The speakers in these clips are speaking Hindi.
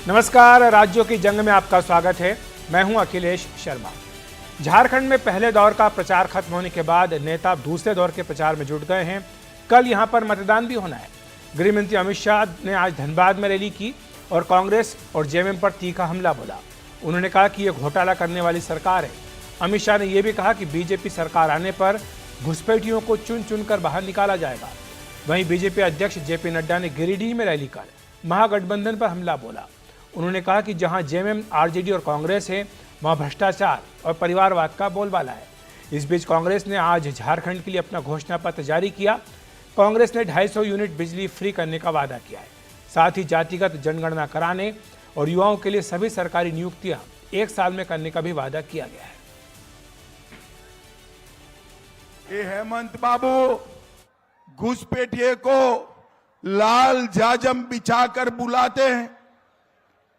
नमस्कार, राज्यों की जंग में आपका स्वागत है। मैं हूं अखिलेश शर्मा। झारखंड में पहले दौर का प्रचार खत्म होने के बाद नेता दूसरे दौर के प्रचार में जुट गए हैं। कल यहां पर मतदान भी होना है। गृह मंत्री अमित शाह ने आज धनबाद में रैली की और कांग्रेस और जेएमएम पर तीखा हमला बोला। उन्होंने कहा कि यह घोटाला करने वाली सरकार है। अमित शाह ने यह भी कहा कि बीजेपी सरकार आने पर घुसपैठियों को चुन चुनकर बाहर निकाला जाएगा। वहीं बीजेपी अध्यक्ष जेपी नड्डा ने गिरिडीह में रैली कर महागठबंधन पर हमला बोला। उन्होंने कहा कि जहां जेएमएम, आरजेडी और कांग्रेस है, वहां भ्रष्टाचार और परिवारवाद का बोलबाला है। इस बीच कांग्रेस ने आज झारखंड के लिए अपना घोषणा पत्र जारी किया। कांग्रेस ने 250 यूनिट बिजली फ्री करने का वादा किया है। साथ ही जातिगत जनगणना कराने और युवाओं के लिए सभी सरकारी नियुक्तियां 1 साल में करने का भी वादा किया गया है। हेमंत बाबू घुसपैठिए को लाल जाजम बिछाकर बुलाते हैं।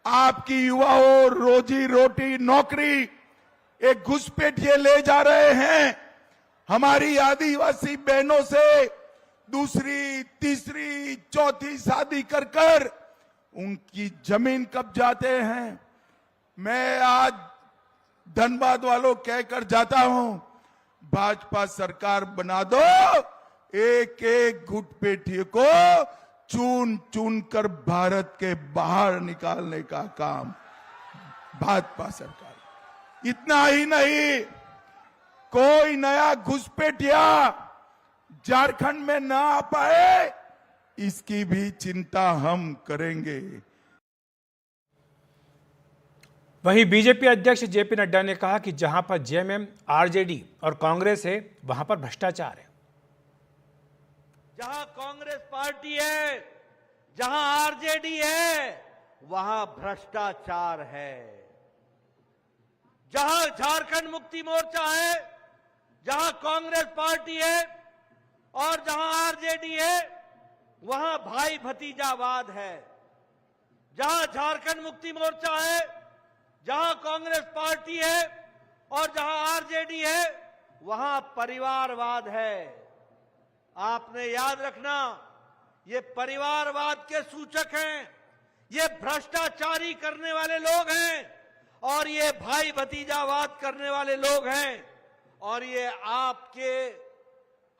आपकी युवाओं रोजी रोटी नौकरी एक घुसपैठिए ले जा रहे हैं। हमारी आदिवासी बहनों से दूसरी, तीसरी, चौथी शादी कर कर उनकी जमीन कब्जाते हैं। मैं आज धनबाद वालों कहकर जाता हूं, भाजपा सरकार बना दो। एक एक घुसपैठिए को चुन चुन कर भारत के बाहर निकालने का काम भाजपा सरकार। इतना ही नहीं, कोई नया घुसपैठिया झारखंड में ना आ पाए, इसकी भी चिंता हम करेंगे। वहीं बीजेपी अध्यक्ष जेपी नड्डा ने कहा कि जहां पर जेएमएम, आरजेडी और कांग्रेस है, वहां पर भ्रष्टाचार है। जहां कांग्रेस पार्टी है, जहां आरजेडी है, वहां भ्रष्टाचार है। जहां झारखंड मुक्ति मोर्चा है, जहां कांग्रेस पार्टी है और जहां आरजेडी है, वहां भाई भतीजावाद है। जहां झारखंड मुक्ति मोर्चा है, जहां कांग्रेस पार्टी है और जहां आरजेडी है, वहां परिवारवाद है। आपने याद रखना, ये परिवारवाद के सूचक हैं, ये भ्रष्टाचारी करने वाले लोग हैं और ये भाई भतीजावाद करने वाले लोग हैं और ये आपके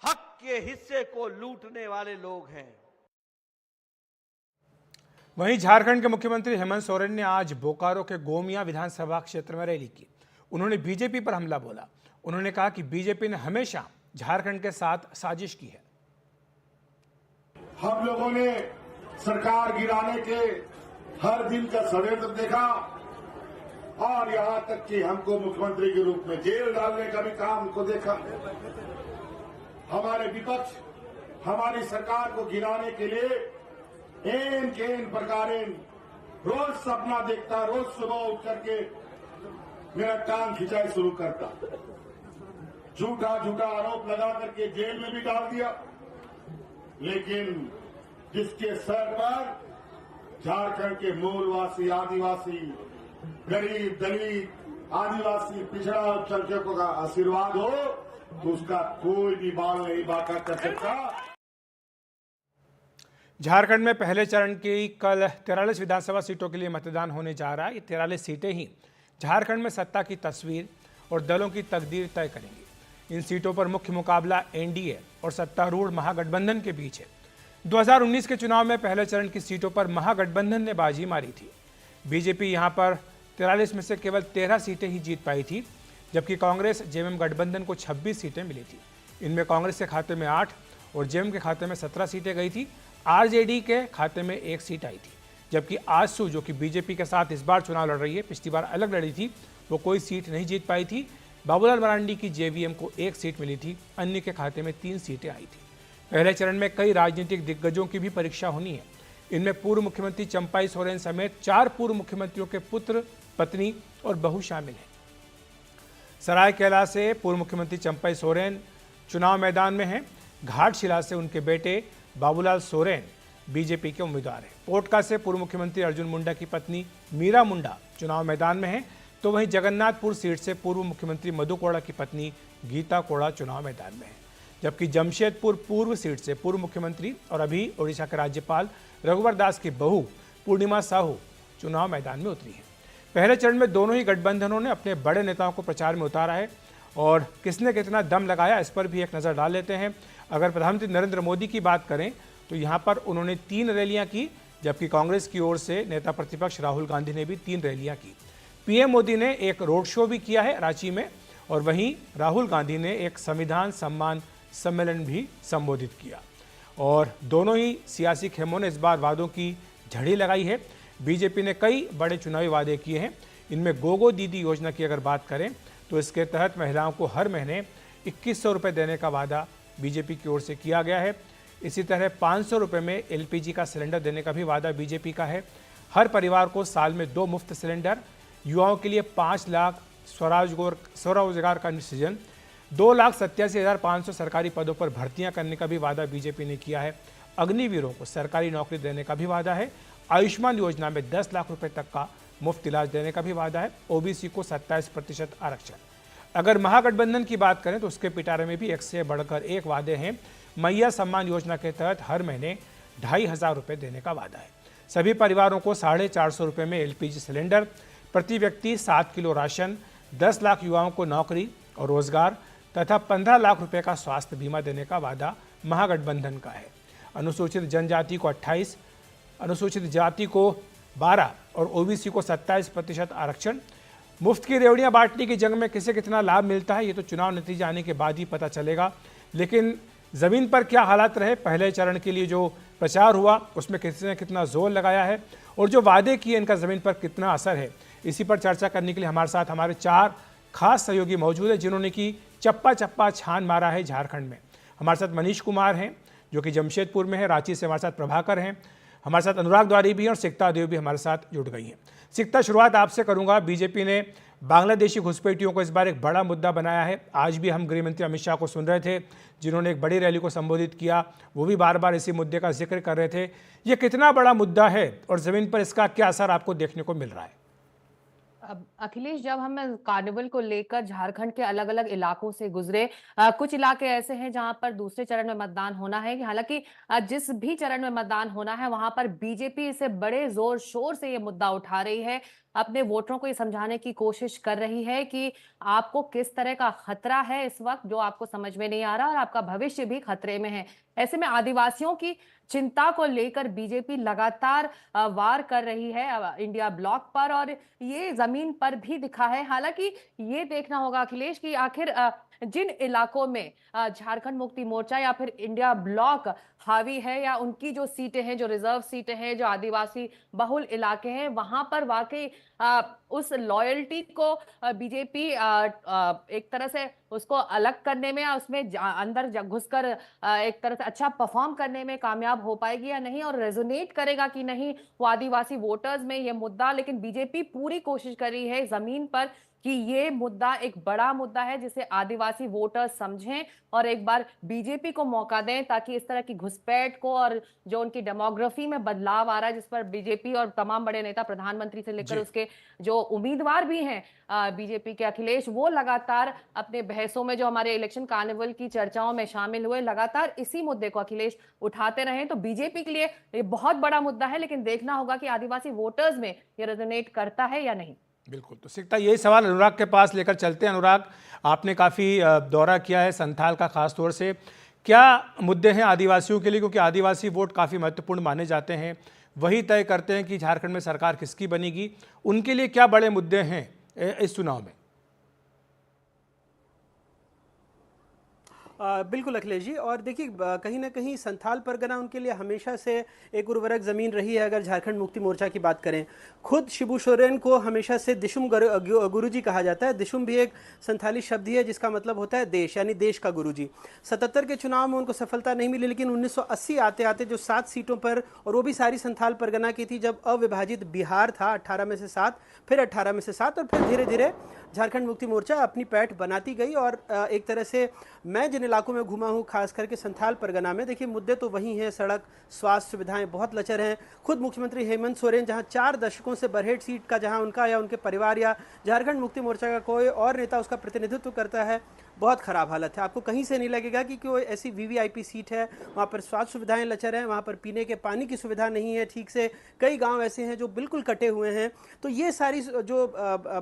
हक के हिस्से को लूटने वाले लोग हैं। वहीं झारखंड के मुख्यमंत्री हेमंत सोरेन ने आज बोकारो के गोमिया विधानसभा क्षेत्र में रैली की। उन्होंने बीजेपी पर हमला बोला। उन्होंने कहा कि बीजेपी ने हमेशा झारखंड के साथ साजिश की है। हम लोगों ने सरकार गिराने के हर दिन का षड्यंत्र देखा और यहां तक कि हमको मुख्यमंत्री के रूप में जेल डालने का भी काम को देखा। हमारे विपक्ष हमारी सरकार को गिराने के लिए एन के एन प्रकारेण रोज सपना देखता, रोज सुबह उठ करके मेरा टांग खिंचाई शुरू करता, झूठा झूठा आरोप लगा करके जेल में भी डाल दिया। लेकिन जिसके सर पर झारखंड के मूलवासी, आदिवासी, गरीब, दलित, आदिवासी, पिछड़ा अल्पसंख्यकों का आशीर्वाद हो, तो उसका कोई भी बाल नहीं बांका कर सकता। झारखंड में पहले चरण की कल 43 विधानसभा सीटों के लिए मतदान होने जा रहा है। ये 43 सीटें ही झारखंड में सत्ता की तस्वीर और दलों की तकदीर तय करेंगी। इन सीटों पर मुख्य मुकाबला एनडीए और सत्तारूढ़ महागठबंधन के बीच है। 2019 के चुनाव में पहले चरण की सीटों पर महागठबंधन ने बाजी मारी थी। बीजेपी यहां पर 43 में से केवल 13 सीटें ही जीत पाई थी, जबकि कांग्रेस जेएमएम गठबंधन को 26 सीटें मिली थी। इनमें कांग्रेस के खाते में 8 और जेएमएम के खाते में 17 सीटें गई थी। आरजेडी के खाते में 1 सीट आई थी, जबकि आजसू, जो कि बीजेपी के साथ इस बार चुनाव लड़ रही है, पिछली बार अलग लड़ी थी, वो कोई सीट नहीं जीत पाई थी। बाबूलाल मरांडी की जेवीएम को 1 सीट मिली थी, अन्य के खाते में 3 सीटें आई थी। पहले चरण में कई राजनीतिक दिग्गजों की भी परीक्षा होनी है। इनमें पूर्व मुख्यमंत्री चंपाई सोरेन समेत 4 पूर्व मुख्यमंत्रियों के पुत्र, पत्नी और बहू शामिल हैं। सरायकेला से पूर्व मुख्यमंत्री चंपाई सोरेन चुनाव मैदान में हैं। घाटशिला से उनके बेटे बाबूलाल सोरेन बीजेपी के उम्मीदवार हैं। पोटका से पूर्व मुख्यमंत्री अर्जुन मुंडा की पत्नी मीरा मुंडा चुनाव मैदान में हैं। तो वहीं जगन्नाथपुर सीट से पूर्व मुख्यमंत्री मधु कोड़ा की पत्नी गीता कोड़ा चुनाव मैदान में है। जबकि जमशेदपुर पूर्व सीट से पूर्व मुख्यमंत्री और अभी ओडिशा के राज्यपाल रघुवर दास की बहू पूर्णिमा साहू चुनाव मैदान में उतरी है। पहले चरण में दोनों ही गठबंधनों ने अपने बड़े नेताओं को प्रचार में उतारा है और किसने कितना दम लगाया इस पर भी एक नज़र डाल लेते हैं। अगर प्रधानमंत्री नरेंद्र मोदी की बात करें तो यहाँ पर उन्होंने 3 रैलियाँ की, जबकि कांग्रेस की ओर से नेता प्रतिपक्ष राहुल गांधी ने भी 3 रैलियाँ की। पीएम मोदी ने एक रोड शो भी किया है रांची में, और वहीं राहुल गांधी ने एक संविधान सम्मान सम्मेलन भी संबोधित किया। और दोनों ही सियासी खेमों ने इस बार वादों की झड़ी लगाई है। बीजेपी ने कई बड़े चुनावी वादे किए हैं। इनमें गोगो दीदी योजना की अगर बात करें तो इसके तहत महिलाओं को हर महीने 2100 रुपये देने का वादा बीजेपी की ओर से किया गया है। इसी तरह 500 रुपये में एलपीजी का सिलेंडर देने का भी वादा बीजेपी का है। हर परिवार को साल में 2 मुफ्त सिलेंडर, युवाओं के लिए 5 लाख स्वरोजगार का सृजन, 2,87,500 सरकारी पदों पर भर्तियां करने का भी वादा बीजेपी ने किया है। अग्निवीरों को सरकारी नौकरी देने का भी वादा है। आयुष्मान योजना में 10 लाख रुपए तक का मुफ्त इलाज देने का भी वादा है। ओबीसी को 27% आरक्षण। अगर महागठबंधन की बात करें तो उसके पिटारे में भी एक से बढ़कर एक वादे हैं। मैया सम्मान योजना के तहत हर महीने 2,500 रुपये देने का वादा है। सभी परिवारों को 450 रुपये में एलपीजी सिलेंडर, प्रति व्यक्ति 7 किलो राशन, 10 लाख युवाओं को नौकरी और रोजगार तथा 15 लाख रुपए का स्वास्थ्य बीमा देने का वादा महागठबंधन का है। अनुसूचित जनजाति को 28, अनुसूचित जाति को 12 और ओबीसी को 27% आरक्षण। मुफ्त की रेवड़ियां बांटने की जंग में किसे कितना लाभ मिलता है ये तो चुनाव नतीजे आने के बाद ही पता चलेगा, लेकिन ज़मीन पर क्या हालात रहे, पहले चरण के लिए जो प्रचार हुआ उसमें किसने कितना जोर लगाया है और जो वादे किए इनका ज़मीन पर कितना असर है, इसी पर चर्चा करने के लिए हमारे साथ हमारे 4 खास सहयोगी मौजूद हैं जिन्होंने की चप्पा चप्पा छान मारा है झारखंड में। हमारे साथ मनीष कुमार हैं जो कि जमशेदपुर में है, रांची से हमारे साथ प्रभाकर हैं, हमारे साथ अनुराग द्वारी भी हैं और सिकता देव भी हमारे साथ जुड़ गई हैं। सिकता, शुरुआत आपसे करूंगा। बीजेपी ने बांग्लादेशी घुसपैठियों को इस बार एक बड़ा मुद्दा बनाया है। आज भी हम गृहमंत्री अमित शाह को सुन रहे थे जिन्होंने एक बड़ी रैली को संबोधित किया, वो भी बार बार इसी मुद्दे का जिक्र कर रहे थे। ये कितना बड़ा मुद्दा है और ज़मीन पर इसका क्या असर आपको देखने को मिल रहा है? अब अखिलेश, जब हम कार्निवल को लेकर झारखंड के अलग अलग इलाकों से गुजरे, कुछ इलाके ऐसे हैं जहां पर दूसरे चरण में मतदान होना है। हालांकि जिस भी चरण में मतदान होना है वहां पर बीजेपी इसे बड़े जोर शोर से ये मुद्दा उठा रही है, अपने वोटरों को ये समझाने की कोशिश कर रही है कि आपको किस तरह का खतरा है इस वक्त जो आपको समझ में नहीं आ रहा और आपका भविष्य भी खतरे में है। ऐसे में आदिवासियों की चिंता को लेकर बीजेपी लगातार वार कर रही है इंडिया ब्लॉक पर और ये जमीन पर भी दिखा है। हालांकि ये देखना होगा अखिलेश कि आखिर जिन इलाकों में झारखंड मुक्ति मोर्चा या फिर इंडिया ब्लॉक हावी है या उनकी जो सीटें हैं, जो रिजर्व सीटें हैं, जो आदिवासी बहुल इलाके हैं, वहां पर वाकई उस लॉयल्टी को बीजेपी एक तरह से उसको अलग करने में या उसमें अंदर घुसकर एक तरह से अच्छा परफॉर्म करने में कामयाब हो पाएगी या नहीं और रेजोनेट करेगा कि नहीं वो आदिवासी वोटर्स में ये मुद्दा। लेकिन बीजेपी पूरी कोशिश कर रही है जमीन पर कि ये मुद्दा एक बड़ा मुद्दा है जिसे आदिवासी वोटर्स समझें और एक बार बीजेपी को मौका दें ताकि इस तरह की घुसपैठ को और जो उनकी डेमोग्राफी में बदलाव आ रहा है जिस पर बीजेपी और तमाम बड़े नेता, प्रधानमंत्री से लेकर उसके जो उम्मीदवार भी हैं बीजेपी के अखिलेश, वो लगातार अपने बहसों में जो हमारे इलेक्शन कार्निवल की चर्चाओं में शामिल हुए, लगातार इसी मुद्दे को अखिलेश उठाते रहे। तो बीजेपी के लिए ये बहुत बड़ा मुद्दा है, लेकिन देखना होगा कि आदिवासी वोटर्स में ये रेजोनेट करता है या नहीं। बिल्कुल, तो सिकता यही सवाल अनुराग के पास लेकर चलते हैं। अनुराग, आपने काफ़ी दौरा किया है संथाल का, खास तौर से क्या मुद्दे हैं आदिवासियों के लिए, क्योंकि आदिवासी वोट काफ़ी महत्वपूर्ण माने जाते हैं, वही तय करते हैं कि झारखंड में सरकार किसकी बनेगी। उनके लिए क्या बड़े मुद्दे हैं इस चुनाव में? बिल्कुल अखिलेश जी, और देखिए कहीं ना कहीं संथाल परगना उनके लिए हमेशा से एक उर्वरक ज़मीन रही है। अगर झारखंड मुक्ति मोर्चा की बात करें, खुद शिबू सोरेन को हमेशा से दिशुम गुरुजी कहा जाता है। दिशुम भी एक संथाली शब्द ही है जिसका मतलब होता है देश, यानी देश का गुरुजी। 77 के चुनाव में उनको सफलता नहीं मिली, लेकिन 1980 आते आते जो 7 सीटों पर, और वो भी सारी संथाल परगना की थी जब अविभाजित बिहार था 18 में से 7, फिर 18 में से 7, और फिर धीरे धीरे झारखंड मुक्ति मोर्चा अपनी पैठ बनाती गई। और एक तरह से मैं जिन इलाकों में घुमा हूँ, खास करके संथाल परगना में, देखिए मुद्दे तो वही हैं, सड़क, स्वास्थ्य सुविधाएं बहुत लचर हैं। खुद मुख्यमंत्री हेमंत सोरेन जहां 4 दशकों से बरहेट सीट का, जहां उनका या उनके परिवार या झारखंड मुक्ति मोर्चा का कोई और नेता उसका प्रतिनिधित्व करता है, बहुत ख़राब हालत है। आपको कहीं से नहीं लगेगा कि कोई ऐसी वीवीआईपी सीट है, वहाँ पर स्वास्थ्य सुविधाएं लचर हैं, वहाँ पर पीने के पानी की सुविधा नहीं है ठीक से, कई गांव ऐसे हैं जो बिल्कुल कटे हुए हैं। तो ये सारी जो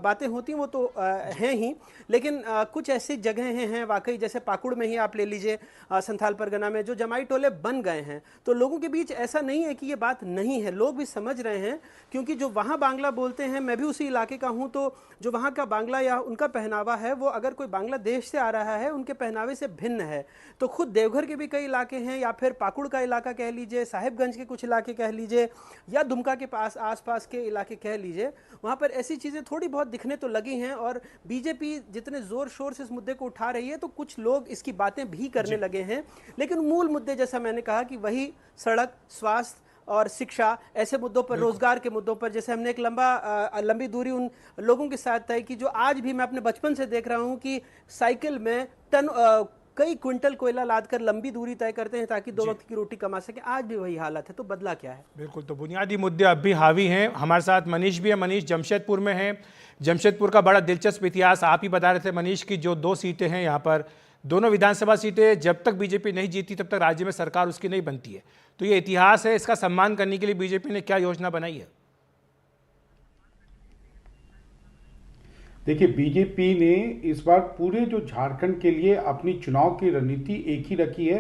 बातें होती हैं वो तो हैं ही, लेकिन कुछ ऐसी जगहें हैं वाकई, जैसे पाकुड़ में ही आप ले लीजिए, संथाल परगना में जो जमाई टोले बन गए हैं। तो लोगों के बीच ऐसा नहीं है कि ये बात नहीं है, लोग भी समझ रहे हैं, क्योंकि जो वहाँ बांग्ला बोलते हैं, मैं भी उसी इलाके का हूँ, तो जो वहाँ का बांग्ला या उनका पहनावा है वो अगर कोई बांग्लादेश से आ रहा है उनके पहनावे से भिन्न है। तो खुद देवघर के भी कई इलाके हैं, या फिर पाकुड़ का इलाका कह लीजिए, साहिबगंज के कुछ इलाके कह लीजिए, या दुमका के पास आसपास के इलाके कह लीजिए, वहाँ पर ऐसी चीज़ें थोड़ी बहुत दिखने तो लगी हैं। और बीजेपी जितने ज़ोर शोर से इस मुद्दे को उठा रही है तो कुछ लोग इसकी बातें भी करने लगे हैं, लेकिन मूल मुद्दे जैसा मैंने कहा कि वही सड़क, स्वास्थ्य और शिक्षा, ऐसे मुद्दों पर, रोजगार के मुद्दों पर, जैसे हमने एक लंबी दूरी उन लोगों के साथ तय की जो आज भी मैं अपने बचपन से देख रहा हूं कि साइकिल में कई क्विंटल कोयला लादकर लंबी दूरी तय करते हैं ताकि 2 वक्त की रोटी कमा सके। आज भी वही हालत है, तो बदला क्या है? बिल्कुल, तो बुनियादी मुद्दे अब भी हावी हैं। हमारे साथ मनीष भी है। मनीष जमशेदपुर में है। जमशेदपुर का बड़ा दिलचस्प इतिहास आप ही बता रहे थे मनीष की, जो 2 सीटें हैं यहाँ पर, दोनों विधानसभा सीटें जब तक बीजेपी नहीं जीती तब तक राज्य में सरकार उसकी नहीं बनती है। तो ये इतिहास है, इसका सम्मान करने के लिए बीजेपी ने क्या योजना बनाई है? देखिए, बीजेपी ने इस बार पूरे जो झारखंड के लिए अपनी चुनाव की रणनीति एक ही रखी है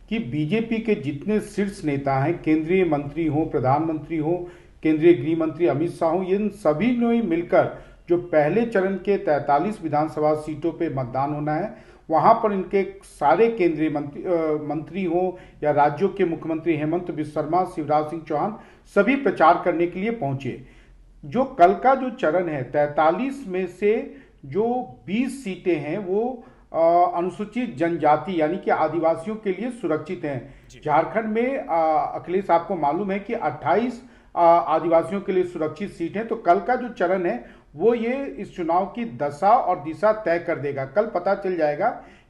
कि बीजेपी के जितने शीर्ष नेता हैं, केंद्रीय मंत्री हो, प्रधानमंत्री हो, केंद्रीय गृह मंत्री अमित शाह हो, इन सभी ने मिलकर जो पहले चरण के 43 विधानसभा सीटों पे मतदान होना है, वहां पर इनके सारे केंद्रीय मंत्री हो या राज्यों के मुख्यमंत्री हेमंत बिस्वा शर्मा, शिवराज सिंह चौहान, सभी प्रचार करने के लिए पहुंचे। जो कल का जो चरण है, 43 में से जो 20 सीटें हैं वो अनुसूचित जनजाति यानी कि आदिवासियों के लिए सुरक्षित हैं। झारखंड में अखिलेश, आपको मालूम है कि 28 आदिवासियों के लिए सुरक्षित सीट है। तो कल का जो चरण है वो ये इस चुनाव की दशा और दिशा तय कर देगा। कल पता चल जाएगा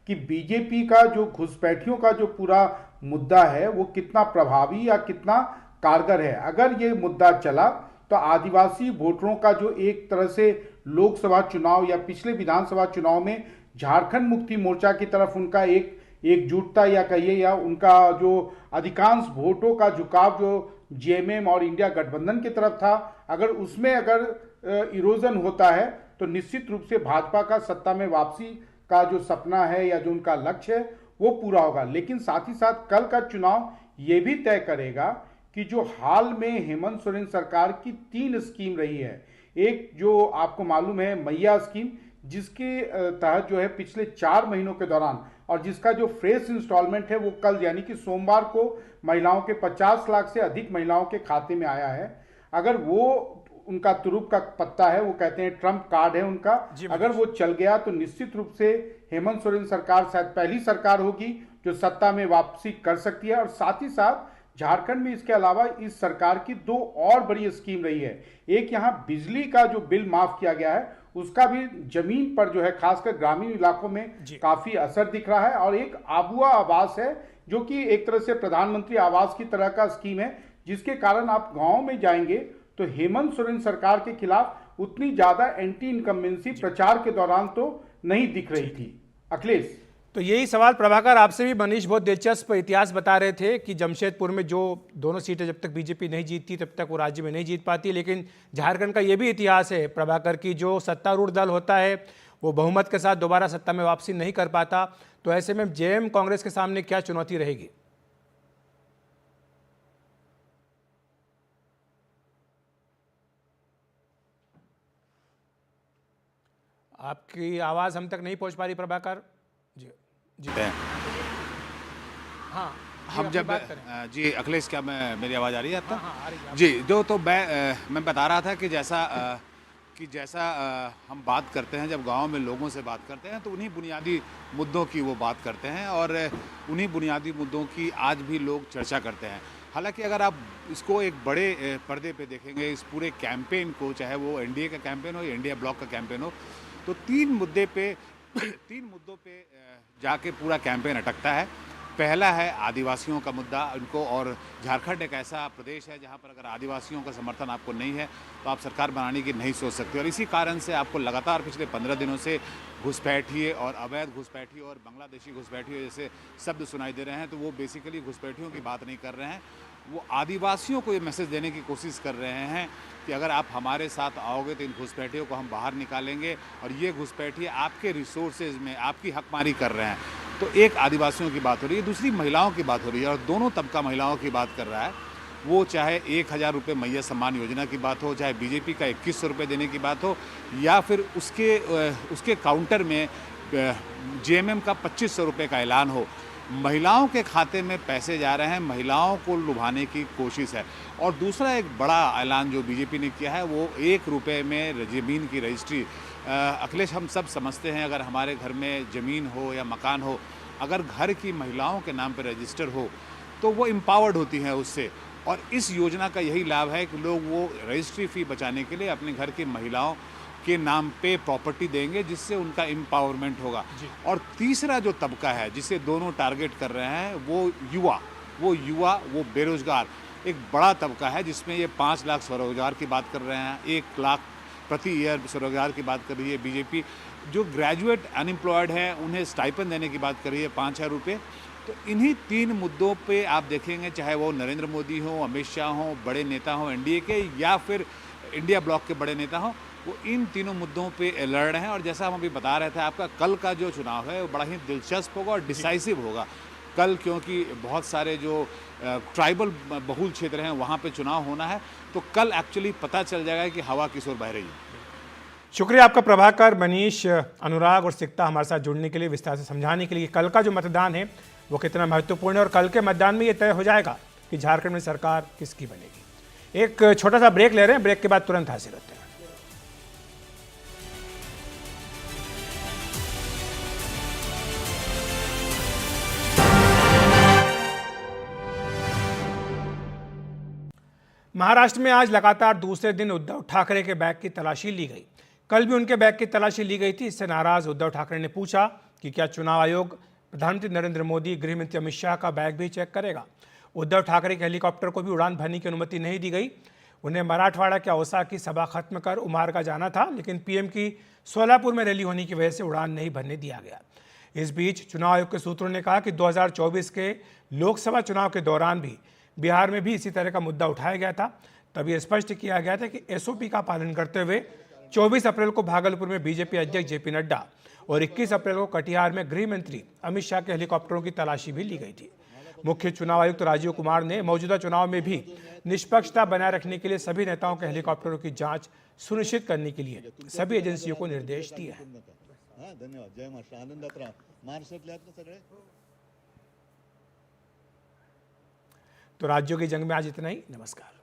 कि बीजेपी का जो घुसपैठियों का जो पूरा मुद्दा है वो कितना प्रभावी या कितना कारगर है। अगर ये मुद्दा चला तो आदिवासी वोटरों का जो एक तरह से लोकसभा चुनाव या पिछले विधानसभा चुनाव में झारखंड मुक्ति मोर्चा की तरफ उनका एकजुटता या कहिए या उनका जो अधिकांश वोटों का झुकाव जो जेएमएम और इंडिया गठबंधन की तरफ था, अगर उसमें इरोजन होता है तो निश्चित रूप से भाजपा का सत्ता में वापसी का जो सपना है या जो उनका लक्ष्य है वो पूरा होगा। लेकिन साथ ही साथ कल का चुनाव ये भी तय करेगा कि जो हाल में हेमंत सोरेन सरकार की 3 स्कीम रही है, एक जो आपको मालूम है मैया स्कीम, जिसके तहत जो है पिछले 4 महीनों के दौरान और जिसका जो फ्रेश इंस्टॉलमेंट है वो कल यानी कि सोमवार को महिलाओं के 50 लाख से अधिक महिलाओं के खाते में आया है। अगर वो उनका तुरुप का पत्ता है, वो कहते हैं ट्रम्प कार्ड है उनका, अगर वो चल गया तो निश्चित रूप से हेमंत सोरेन सरकार शायद पहली सरकार होगी जो सत्ता में वापसी कर सकती है। और साथ ही साथ झारखंड में इसके अलावा इस सरकार की 2 और बड़ी स्कीम रही है। एक यहाँ बिजली का जो बिल माफ किया गया है उसका भी जमीन पर जो है खासकर ग्रामीण इलाकों में काफी असर दिख रहा है। और एक आबुआ आवास है जो कि एक तरह से प्रधानमंत्री आवास की तरह का स्कीम है, जिसके कारण आप गांव में जाएंगे तो हेमंत सोरेन सरकार के खिलाफ उतनी ज्यादा एंटी इनकम्बेंसी प्रचार के दौरान तो नहीं दिख रही थी। अखिलेश, तो यही सवाल प्रभाकर आपसे भी मनीष बहुत दिलचस्प इतिहास बता रहे थे कि जमशेदपुर में जो दोनों सीटें जब तक बीजेपी नहीं जीतती तब तक वो राज्य में नहीं जीत पाती, लेकिन झारखंड का ये भी इतिहास है प्रभाकर की, जो सत्तारूढ़ दल होता है वो बहुमत के साथ दोबारा सत्ता में वापसी नहीं कर पाता। तो ऐसे में जेएम कांग्रेस के सामने क्या चुनौती रहेगी? आपकी आवाज हम तक नहीं पहुंच पा रही प्रभाकर जी। जी हाँ, हम जब जी अखिलेश, क्या मेरी आवाज़ आ रही है आपको? हाँ, आ रही है। जी, जो तो मैं बता रहा था कि जैसा हम बात करते हैं, जब गांव में लोगों से बात करते हैं तो उन्हीं बुनियादी मुद्दों की वो बात करते हैं और उन्हीं बुनियादी मुद्दों की आज भी लोग चर्चा करते हैं। हालांकि अगर आप इसको एक बड़े पर्दे पे देखेंगे, इस पूरे कैंपेन को, चाहे वो एनडीए का कैंपेन हो या इंडिया ब्लॉक का कैंपेन हो, तो 3 मुद्दों पे जाके पूरा कैंपेन अटकता है। पहला है आदिवासियों का मुद्दा उनको, और झारखंड एक ऐसा प्रदेश है जहाँ पर अगर आदिवासियों का समर्थन आपको नहीं है तो आप सरकार बनाने की नहीं सोच सकते। और इसी कारण से आपको लगातार पिछले 15 दिनों से घुसपैठिए और अवैध घुसपैठिए और बांग्लादेशी घुसपैठिए जैसे शब्द सुनाई दे रहे हैं। तो वो बेसिकली घुसपैठियों की बात नहीं कर रहे हैं, वो आदिवासियों को ये मैसेज देने की कोशिश कर रहे हैं कि अगर आप हमारे साथ आओगे तो इन घुसपैठियों को हम बाहर निकालेंगे, और ये घुसपैठिए आपके रिसोर्सेज में आपकी हकमारी कर रहे हैं। तो एक आदिवासियों की बात हो रही है, दूसरी महिलाओं की बात हो रही है, और दोनों तबका महिलाओं की बात कर रहा है। वो चाहे 1000 रुपये मैया सम्मान योजना की बात हो, चाहे बीजेपी का 2100 रुपये देने की बात हो, या फिर उसके काउंटर में जेएमएम का 2500 रुपये का ऐलान हो। महिलाओं के खाते में पैसे जा रहे हैं, महिलाओं को लुभाने की कोशिश है। और दूसरा एक बड़ा ऐलान जो बीजेपी ने किया है वो 1 रुपये में ज़मीन की रजिस्ट्री। अखिलेश, हम सब समझते हैं अगर हमारे घर में ज़मीन हो या मकान हो, अगर घर की महिलाओं के नाम पर रजिस्टर हो तो वो एम्पावर्ड होती हैं उससे। और इस योजना का यही लाभ है कि लोग वो रजिस्ट्री फ़ी बचाने के लिए अपने घर की महिलाओं के नाम पे प्रॉपर्टी देंगे, जिससे उनका एम्पावरमेंट होगा। और तीसरा जो तबका है जिसे दोनों टारगेट कर रहे हैं वो युवा वो बेरोजगार एक बड़ा तबका है, जिसमें ये 5 लाख स्वरोजगार की बात कर रहे हैं, 1 लाख प्रति ईयर स्वरोजगार की बात कर रही है बीजेपी। जो ग्रेजुएट अनएम्प्लॉयड हैं उन्हें स्टाइपेंड देने की बात कर रही है 5000 रुपये। तो इन्हीं 3 मुद्दों पे आप देखेंगे, चाहे वो नरेंद्र मोदी हो, अमित शाह हो, बड़े नेता हो एनडीए के, या फिर इंडिया ब्लॉक के बड़े नेता हों, वो इन तीनों मुद्दों पे लड़ रहे हैं। और जैसा हम अभी बता रहे थे, आपका कल का जो चुनाव है वो बड़ा ही दिलचस्प होगा और डिसाइसिव होगा कल, क्योंकि बहुत सारे जो ट्राइबल बहुल क्षेत्र हैं वहाँ पे चुनाव होना है। तो कल एक्चुअली पता चल जाएगा कि हवा किस ओर बह रही है। शुक्रिया आपका प्रभाकर, मनीष, अनुराग और सिकता हमारे साथ जुड़ने के लिए, विस्तार से समझाने के लिए कल का जो मतदान है वो कितना महत्वपूर्ण है, और कल के मतदान में ये तय हो जाएगा कि झारखंड में सरकार किसकी बनेगी। एक छोटा सा ब्रेक ले रहे हैं, ब्रेक के बाद तुरंत हाजिर होते हैं। महाराष्ट्र में आज लगातार दूसरे दिन उद्धव ठाकरे के बैग की तलाशी ली गई। कल भी उनके बैग की तलाशी ली गई थी। इससे नाराज उद्धव ठाकरे ने पूछा कि क्या चुनाव आयोग प्रधानमंत्री नरेंद्र मोदी, गृह मंत्री अमित शाह का बैग भी चेक करेगा। उद्धव ठाकरे के हेलीकॉप्टर को भी उड़ान भरने की अनुमति नहीं दी गई। उन्हें मराठवाड़ा के औसा की सभा खत्म कर उमारगा जाना था, लेकिन पीएम की सोलापुर में रैली होने की वजह से उड़ान नहीं भरने दिया गया। इस बीच चुनाव आयोग के सूत्रों ने कहा कि 2024 के लोकसभा चुनाव के दौरान भी बिहार में भी इसी तरह का मुद्दा उठाया गया था। तब यह स्पष्ट किया गया था कि एसओपी का पालन करते हुए 24 अप्रैल को भागलपुर में बीजेपी अध्यक्ष जेपी नड्डा और 21 अप्रैल को कटिहार में गृह मंत्री अमित शाह के हेलीकॉप्टरों की तलाशी भी ली गई थी। मुख्य चुनाव आयुक्त राजीव कुमार ने मौजूदा चुनाव में भी निष्पक्षता बनाए रखने के लिए सभी नेताओं के हेलीकॉप्टरों की जांच सुनिश्चित करने के लिए सभी एजेंसियों को निर्देश दिए हैं। धन्यवाद। जय महाराष्ट्र, आनंदात राहा। महाराष्ट्रातले आपले सगळे। तो राज्यों की जंग में आज इतना ही। नमस्कार।